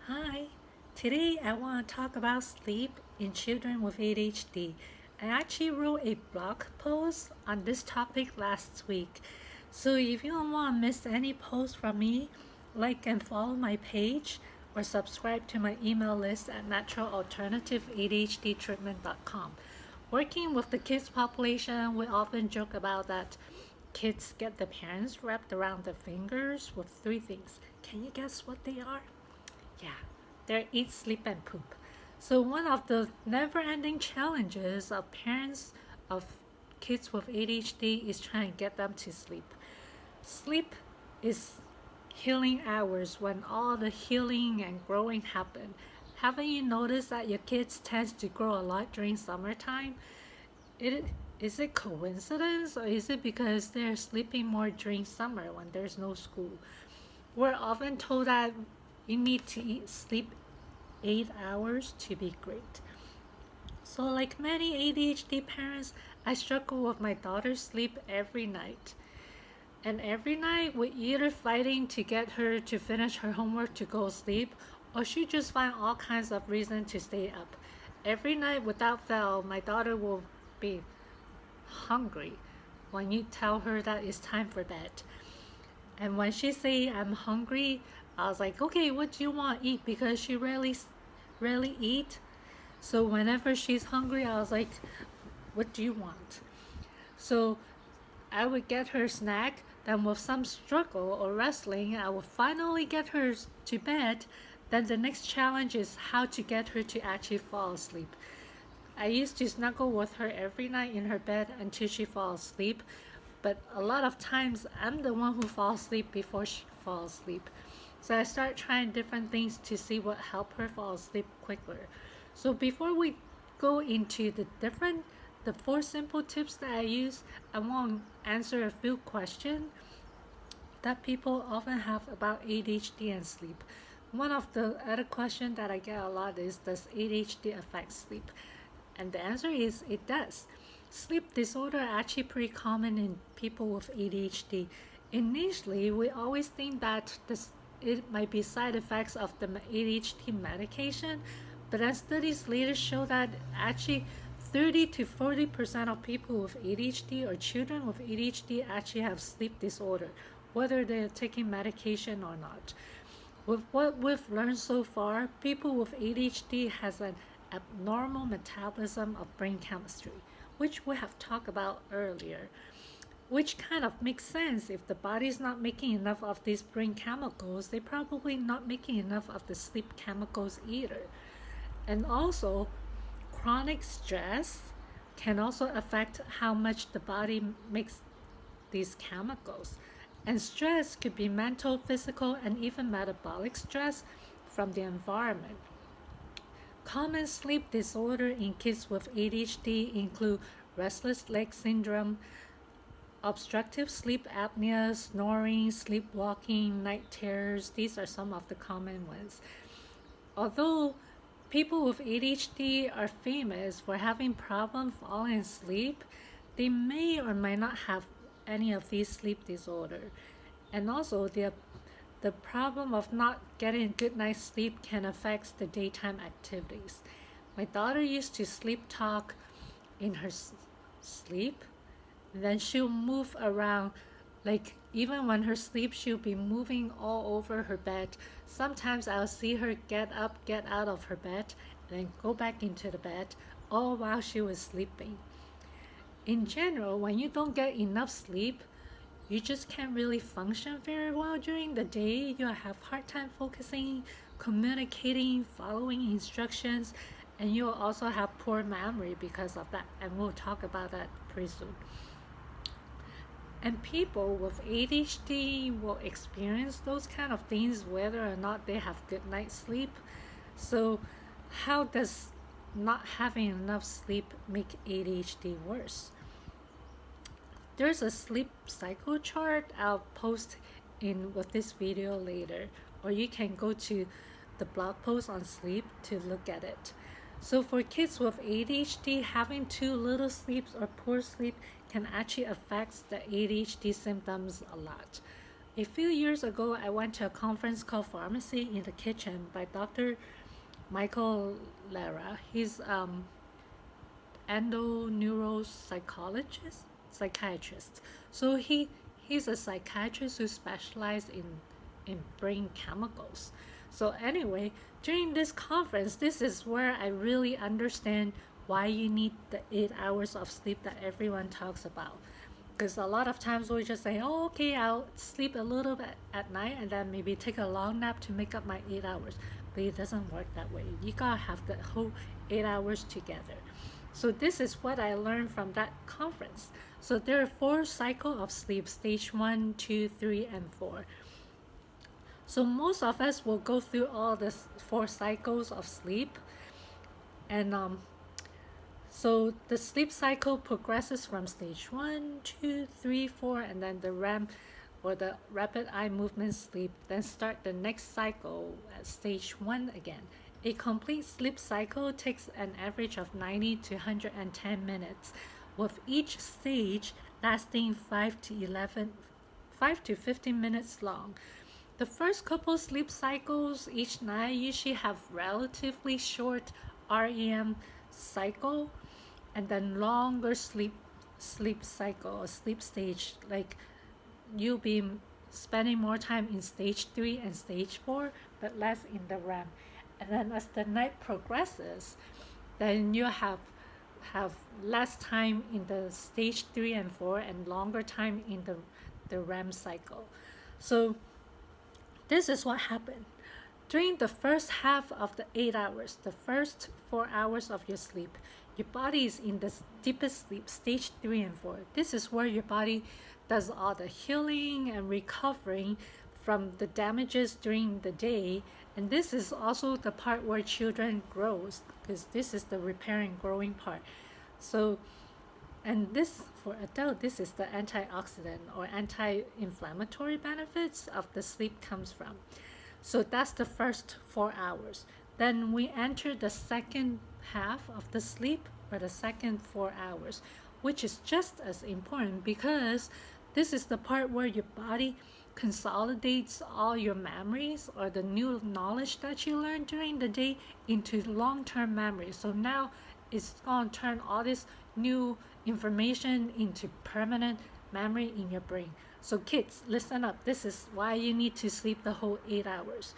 Hi, today I want to talk about sleep in children with ADHD. I actually wrote a blog post on this topic last week. So if you don't want to miss any post from me, like and follow my page or subscribe to my email list at naturalalternativeadhdtreatment.com. Working with the kids population, we often joke about that kids get the parents wrapped around their fingers with three things. Can you guess what they are? Yeah, they're eat, sleep, and poop. So one of the never-ending challenges of parents of kids with ADHD is trying to get them to sleep. Sleep is healing hours when all the healing and growing happen. Haven't you noticed that your kids tend to grow a lot during summertime? It is it coincidence or is it because they're sleeping more during summer when there's no school? We're often told that you need to sleep 8 hours to be great. So, like many ADHD parents, I struggle with my daughter's sleep every night. And every night, we're either fighting to get her to finish her homework to go sleep, or she just find all kinds of reason to stay up. Every night, without fail, my daughter will be hungry when you tell her that it's time for bed. And when she say I'm hungry, I was like, okay, what do you want to eat? Because she rarely eat. So whenever she's hungry, I was like, what do you want? So I would get her snack. Then with some struggle or wrestling, I would finally get her to bed. Then the next challenge is how to get her to actually fall asleep. I used to snuggle with her every night in her bed until she falls asleep, but a lot of times I'm the one who falls asleep before she falls asleep. So I start trying different things to see what help her fall asleep quicker. So before we go into the four simple tips that I use, I want to answer a few questions that people often have about ADHD and sleep. One of the other questions that I get a lot is, does ADHD affect sleep? And the answer is it does. Sleep disorder are actually pretty common in people with ADHD. Initially, we always think that it might be side effects of the ADHD medication, but as studies later show that actually 30 to 40% of people with ADHD or children with ADHD actually have sleep disorder, whether they're taking medication or not. With what we've learned so far, people with ADHD has an abnormal metabolism of brain chemistry, which we have talked about earlier, which kind of makes sense. If the body's not making enough of these brain chemicals, they're probably not making enough of the sleep chemicals either. And also, chronic stress can also affect how much the body makes these chemicals. And stress could be mental, physical, and even metabolic stress from the environment. Common sleep disorder in kids with ADHD include restless leg syndrome, obstructive sleep apnea, snoring, sleepwalking, night terrors. These are some of the common ones. Although people with ADHD are famous for having problems falling asleep, they may or may not have any of these sleep disorder. And also the problem of not getting good night's sleep can affect the daytime activities. My daughter used to sleep talk in her sleep, and then she'll move around. Like, even when her sleep, she'll be moving all over her bed. Sometimes I'll see her get up, get out of her bed, and then go back into the bed, all while she was sleeping. In general, when you don't get enough sleep, you just can't really function very well during the day. You have hard time focusing, communicating, following instructions, and you'll also have poor memory because of that. And we'll talk about that pretty soon. And people with ADHD will experience those kind of things whether or not they have good night's sleep. So how does not having enough sleep make ADHD worse? There's a sleep cycle chart I'll post in with this video later, or you can go to the blog post on sleep to look at it. So for kids with ADHD, having too little sleep or poor sleep can actually affect the ADHD symptoms a lot. A few years ago, I went to a conference called Pharmacy in the Kitchen by Dr. Michael Lara. He's endoneuropsychologist, psychiatrist. So he's a psychiatrist who specializes in brain chemicals. So anyway, during this conference, this is where I really understand why you need the 8 hours of sleep that everyone talks about. Because a lot of times we just say, oh, okay, I'll sleep a little bit at night and then maybe take a long nap to make up my 8 hours. But it doesn't work that way. You gotta have the whole 8 hours together. So this is what I learned from that conference. So there are 4 cycles of sleep: stage 1, 2, 3, and 4. So most of us will go through all the 4 cycles of sleep, and so the sleep cycle progresses from stage 1, 2, 3, 4, and then the REM, or the rapid eye movement sleep, then start the next cycle at stage 1 again. A complete sleep cycle takes an average of 90 to 110 minutes, with each stage lasting 5 to 15 minutes long. The first couple sleep cycles each night usually have relatively short REM cycle, and then longer sleep cycle or sleep stage, like you'll be spending more time in stage 3 and stage 4 but less in the REM. And then as the night progresses, then you have less time in the stage 3 and 4 and longer time in the REM cycle. So this is what happened. During the first half of the 8 hours, the first 4 hours of your sleep, your body is in the deepest sleep, stage 3 and 4. This is where your body does all the healing and recovering from the damages during the day. And this is also the part where children grows, because this is the repairing growing part. So, and this for adult, this is the antioxidant or anti-inflammatory benefits of the sleep comes from. So that's the first 4 hours. Then we enter the second half of the sleep, or the second 4 hours, which is just as important, because this is the part where your body consolidates all your memories or the new knowledge that you learned during the day into long-term memory. So now it's going to turn all this new information into permanent memory in your brain. So kids, listen up. This is why you need to sleep the whole 8 hours.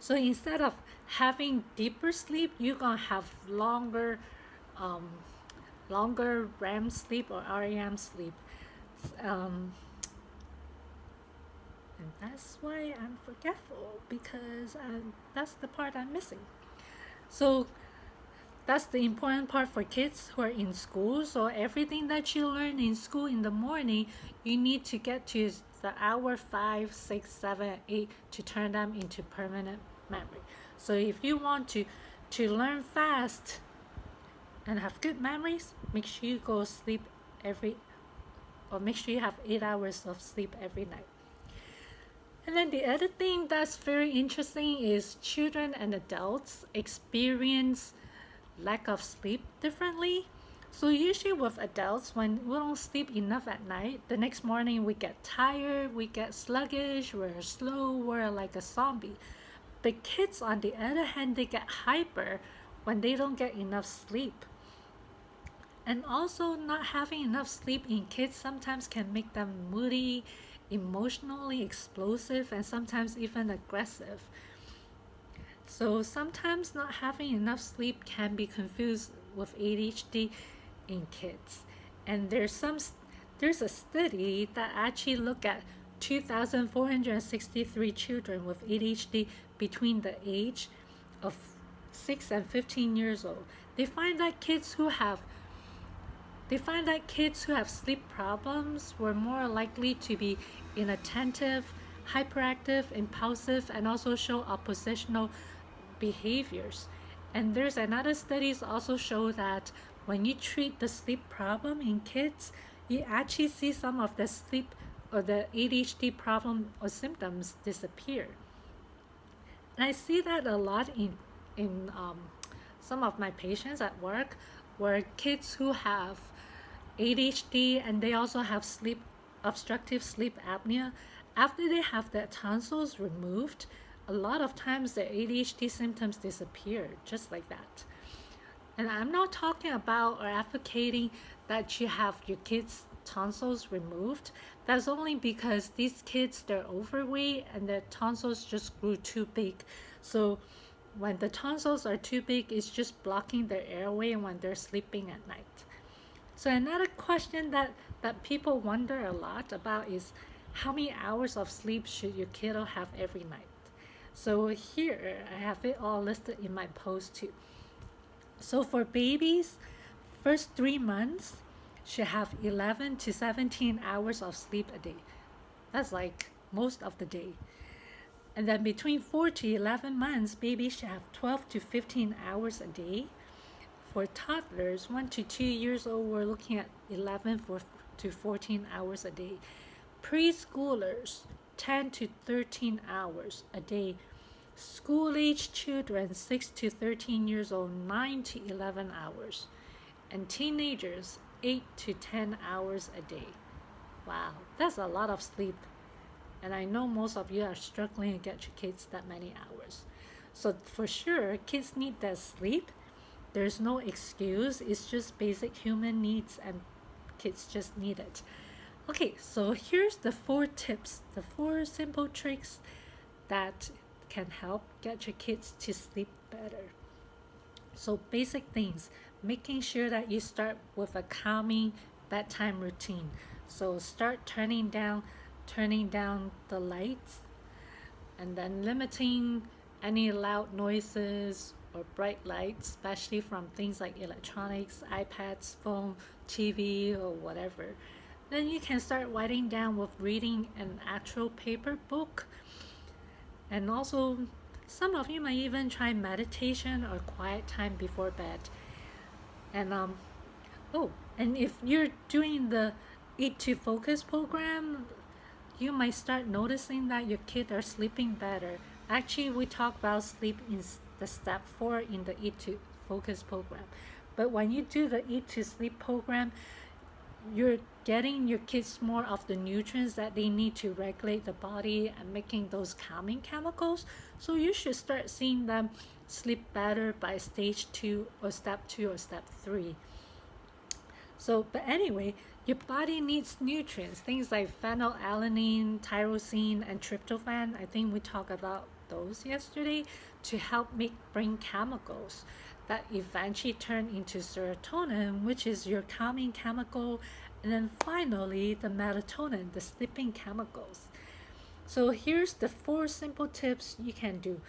So instead of having deeper sleep, you're going to have longer REM sleep or REM sleep. And that's why I'm forgetful, because that's the part I'm missing. So that's the important part for kids who are in school. So everything that you learn in school in the morning, you need to get to the hour 5, 6, 7, 8 to turn them into permanent memory. So if you want to learn fast and have good memories, make sure you go sleep make sure you have 8 hours of sleep every night. And then the other thing that's very interesting is children and adults experience lack of sleep differently. So usually with adults, when we don't sleep enough at night, the next morning we get tired, we get sluggish, we're slow, we're like a zombie. But kids, on the other hand, they get hyper when they don't get enough sleep. And also, not having enough sleep in kids sometimes can make them moody, emotionally explosive, and sometimes even aggressive. So sometimes not having enough sleep can be confused with ADHD in kids. And there's a study that actually looked at 2,463 children with ADHD between the age of 6 and 15 years old. They find that kids who have sleep problems were more likely to be inattentive, hyperactive, impulsive, and also show oppositional behaviors. And there's another studies also show that when you treat the sleep problem in kids, you actually see some of the sleep or the ADHD problem or symptoms disappear. And I see that a lot in some of my patients at work, where kids who have ADHD and they also have sleep obstructive sleep apnea, after they have their tonsils removed, a lot of times their ADHD symptoms disappear just like that. And I'm not talking about or advocating that you have your kids' tonsils removed. That's only because these kids, they're overweight and their tonsils just grew too big. So when the tonsils are too big, it's just blocking their airway when they're sleeping at night. So another question that people wonder a lot about is how many hours of sleep should your kiddo have every night? So here I have it all listed in my post too. So for babies, first 3 months should have 11 to 17 hours of sleep a day. That's like most of the day. And then between 4 to 11 months, babies should have 12 to 15 hours a day. For toddlers, 1 to 2 years old, we're looking at 11 to 14 hours a day. Preschoolers, 10 to 13 hours a day. School-age children, 6 to 13 years old, 9 to 11 hours. And teenagers, 8 to 10 hours a day. Wow, that's a lot of sleep. And I know most of you are struggling to get your kids that many hours. So for sure, kids need that sleep. There's no excuse. It's just basic human needs and kids just need it. Okay, so here's the 4 tips, the 4 simple tricks that can help get your kids to sleep better. So basic things, making sure that you start with a calming bedtime routine. So start turning down the lights, and then limiting any loud noises or bright lights, especially from things like electronics, iPads, phone, TV, or whatever. Then you can start writing down with reading an actual paper book. And also, some of you might even try meditation or quiet time before bed. And and if you're doing the Eat to Focus program, you might start noticing that your kids are sleeping better. Actually, we talk about sleep in the step 4 in the Eat to Focus program. But when you do the Eat to Sleep program, you're getting your kids more of the nutrients that they need to regulate the body and making those calming chemicals. So you should start seeing them sleep better by stage 2 or step 2 or step 3. So, but anyway, your body needs nutrients, things like phenylalanine, tyrosine, and tryptophan. I think we talked about those yesterday, to help make brain chemicals that eventually turn into serotonin, which is your calming chemical, and then finally the melatonin, the sleeping chemicals. So here's the 4 simple tips you can do.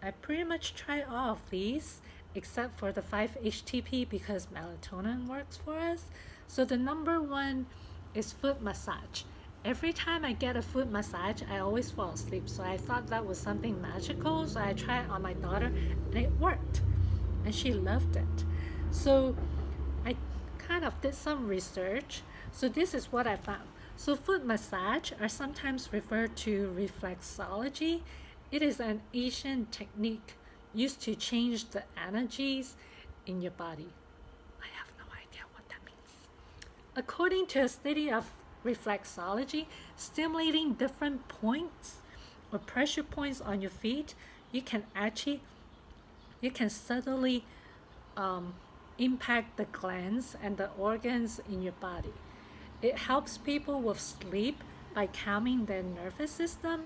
I pretty much try all of these except for the 5-HTP because melatonin works for us. So the number 1 is foot massage. Every time I get a foot massage, I always fall asleep. So I thought that was something magical. So I tried it on my daughter and it worked. And she loved it. So I kind of did some research. So this is what I found. So foot massage are sometimes referred to reflexology. It is an Asian technique used to change the energies in your body. I have no idea what that means. According to a study of reflexology, stimulating different points or pressure points on your feet, you can subtly impact the glands and the organs in your body. It helps people with sleep by calming their nervous system,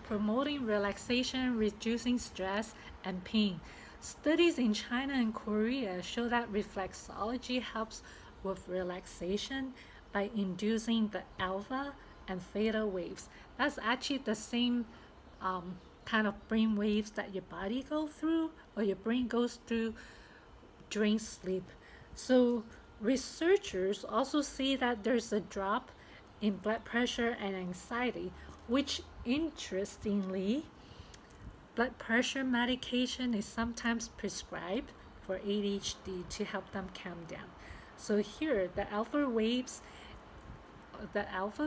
promoting relaxation, reducing stress and pain. Studies in China and Korea show that reflexology helps with relaxation by inducing the alpha and theta waves. That's actually the same kind of brain waves that your body goes through or your brain goes through during sleep. So researchers also see that there's a drop in blood pressure and anxiety, which interestingly, blood pressure medication is sometimes prescribed for ADHD to help them calm down. So here, the alpha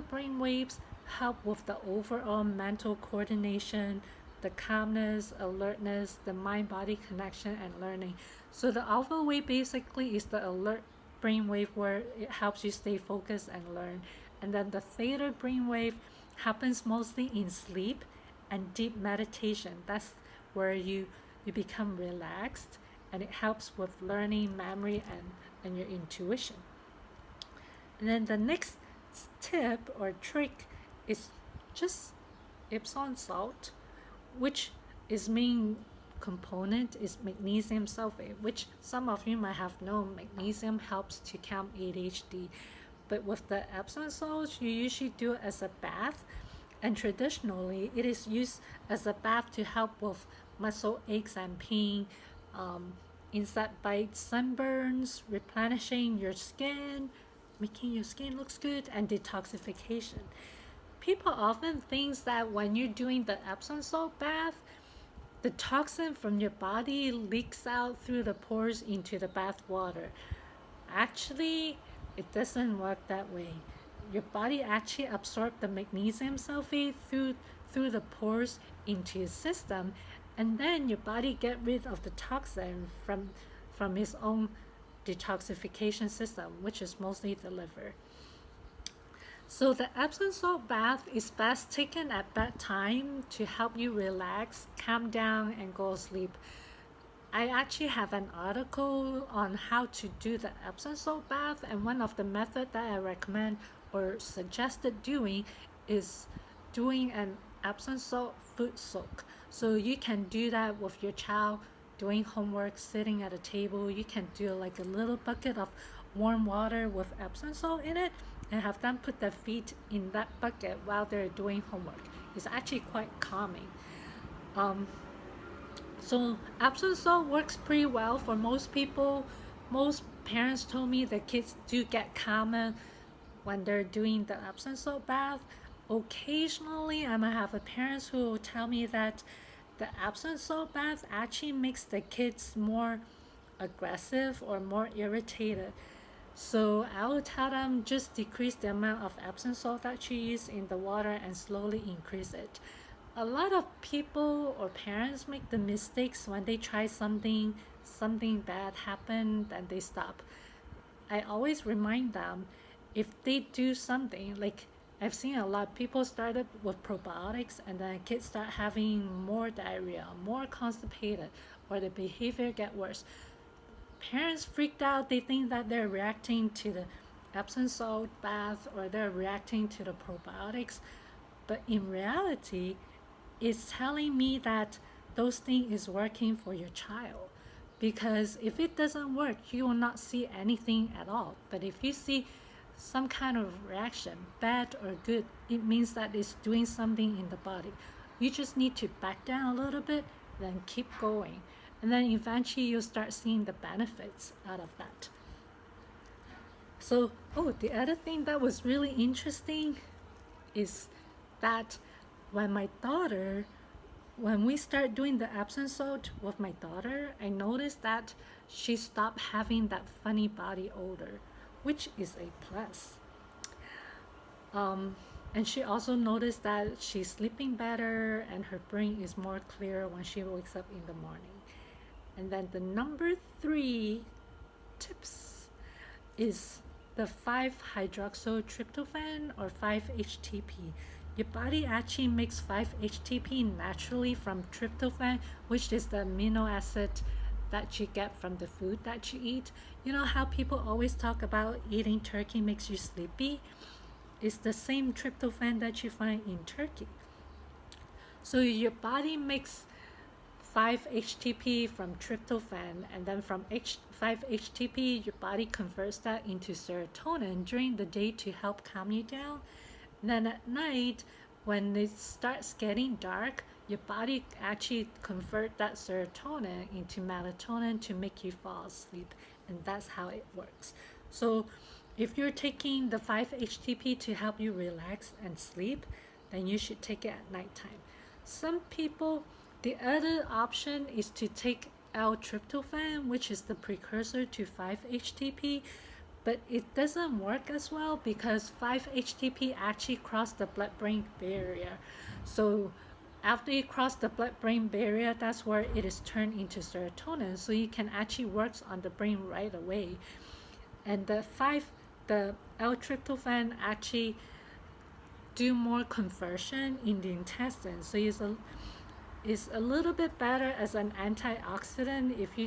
brain waves help with the overall mental coordination, the calmness, alertness, the mind-body connection, and learning. So the alpha wave basically is the alert brain wave where it helps you stay focused and learn. And then the theta brainwave happens mostly in sleep and deep meditation. That's where you become relaxed, and it helps with learning, memory, and your intuition. And then the next tip or trick is just Epsom salt, which its main component is magnesium sulfate, which some of you might have known magnesium helps to calm ADHD. But with the Epsom salt, you usually do it as a bath, and traditionally it is used as a bath to help with muscle aches and pain, insect bites, sunburns, replenishing your skin, making your skin looks good, and detoxification. People often think that when you're doing the Epsom salt bath, the toxin from your body leaks out through the pores into the bath water. Actually, it doesn't work that way. Your body actually absorbs the magnesium sulfate through the pores into your system, and then your body get rid of the toxin from its own detoxification system, which is mostly the liver. So the Epsom salt bath is best taken at bedtime to help you relax, calm down, and go to sleep. I actually have an article on how to do the Epsom salt bath, and one of the methods that I recommend or suggested doing is doing an Epsom salt foot soak. So you can do that with your child doing homework, sitting at a table. You can do like a little bucket of warm water with Epsom salt in it and have them put their feet in that bucket while they're doing homework. It's actually quite calming. So Epsom salt works pretty well for most people. Most parents told me the kids do get calmer when they're doing the Epsom salt bath. Occasionally, I might have a parents who will tell me that the Epsom salt bath actually makes the kids more aggressive or more irritated. So I will tell them just decrease the amount of Epsom salt that you use in the water and slowly increase it. A lot of people or parents make the mistakes when they try something bad happened and they stop. I always remind them, if they do something like I've seen a lot of people started with probiotics and then kids start having more diarrhea, more constipated, or the behavior get worse. Parents freaked out. They think that they're reacting to the Epsom salt bath or they're reacting to the probiotics. But in reality, it's telling me that those things is working for your child. Because if it doesn't work, you will not see anything at all. But if you see some kind of reaction, bad or good, it means that it's doing something in the body. You just need to back down a little bit, then keep going. And then eventually you'll start seeing the benefits out of that. So, the other thing that was really interesting is that when we start doing the Epsom salt with my daughter, I noticed that she stopped having that funny body odor, which is a plus. And she also noticed that she's sleeping better and her brain is more clear when she wakes up in the morning. And then the number 3 tips is the 5-hydroxytryptophan or 5-HTP. Your body actually makes 5-HTP naturally from tryptophan, which is the amino acid that you get from the food that you eat. You know how people always talk about eating turkey makes you sleepy? It's the same tryptophan that you find in turkey. So your body makes 5-HTP from tryptophan, and then from 5-HTP, your body converts that into serotonin during the day to help calm you down. And then at night, when it starts getting dark, your body actually converts that serotonin into melatonin to make you fall asleep, and that's how it works. So if you're taking the 5-HTP to help you relax and sleep, then you should take it at nighttime. Some people, the other option is to take L-tryptophan, which is the precursor to 5-HTP, but it doesn't work as well because 5-HTP actually crossed the blood-brain barrier. So after it crossed the blood-brain barrier, that's where it is turned into serotonin. So you can actually work on the brain right away. And the L-tryptophan actually do more conversion in the intestine. So it's a little bit better as an antioxidant if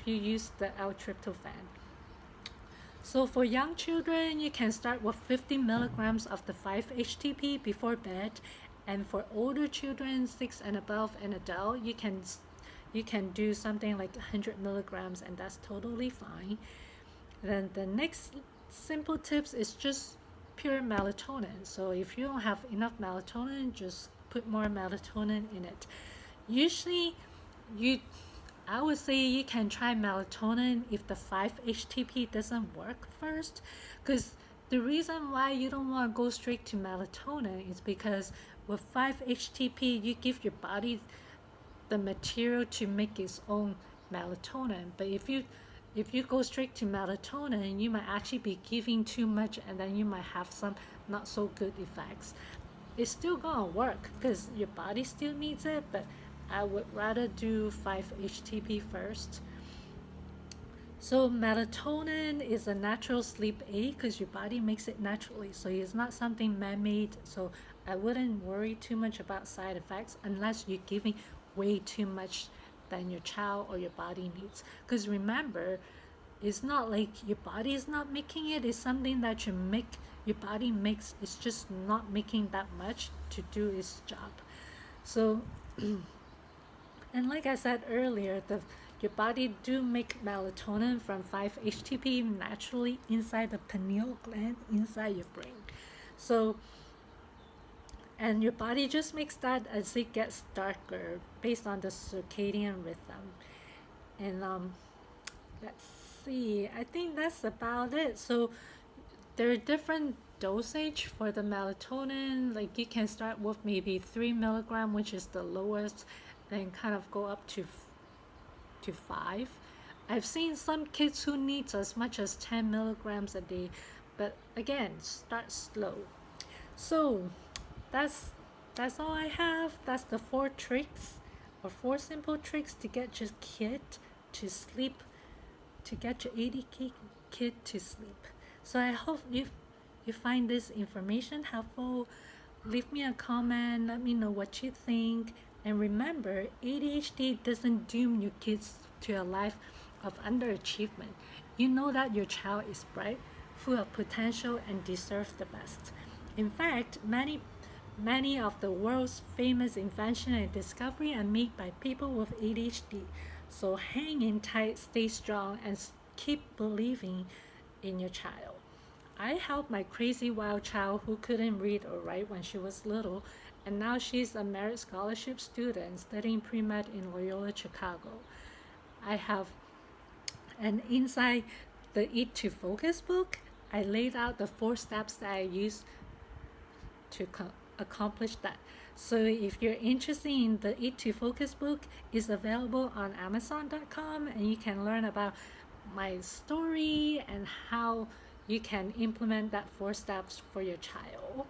you use the L-tryptophan. So for young children, you can start with 50 milligrams of the 5-HTP before bed, and for older children, 6 and above, and adult, you can do something like 100 milligrams, and that's totally fine. Then the next simple tips is just pure melatonin. So if you don't have enough melatonin, just put more melatonin in it. Usually, you I would say you can try melatonin if the 5-HTP doesn't work first, because the reason why you don't want to go straight to melatonin is because with 5-HTP you give your body the material to make its own melatonin. But if you go straight to melatonin, you might actually be giving too much, and then you might have some not so good effects. It's still gonna work because your body still needs it, but I would rather do 5-HTP first. So melatonin is a natural sleep aid because your body makes it naturally. So it's not something man-made. So I wouldn't worry too much about side effects unless you're giving way too much than your child or your body needs. Because remember, it's not like your body is not making it. It's something that your body makes. It's just not making that much to do its job. So and like I said earlier, your body do make melatonin from 5-HTP naturally inside the pineal gland inside your brain. So, and your body just makes that as it gets darker based on the circadian rhythm. And let's see, I think that's about it. So there are different dosage for the melatonin. Like you can start with maybe 3 milligram, which is the lowest, and kind of go up to 5. I've seen some kids who needs as much as 10 milligrams a day, but again, start slow. So that's that's all I have. That's the 4 tricks or 4 simple tricks to get your kid to sleep, to get your ADHD kid to sleep. So I hope you find this information helpful. Leave me a comment, let me know what you think. And remember, ADHD doesn't doom your kids to a life of underachievement. You know that your child is bright, full of potential, and deserves the best. In fact, many of the world's famous inventions and discoveries are made by people with ADHD. So hang in tight, stay strong, and keep believing in your child. I helped my crazy wild child who couldn't read or write when she was little, and now she's a merit scholarship student studying pre-med in Loyola, Chicago. I have, and inside the Eat to Focus book, I laid out the 4 steps that I use to accomplish that. So if you're interested in the Eat to Focus book, it's available on Amazon.com, and you can learn about my story and how you can implement that 4 steps for your child.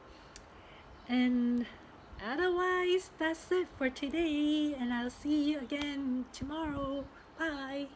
And otherwise, that's it for today, and I'll see you again tomorrow. Bye.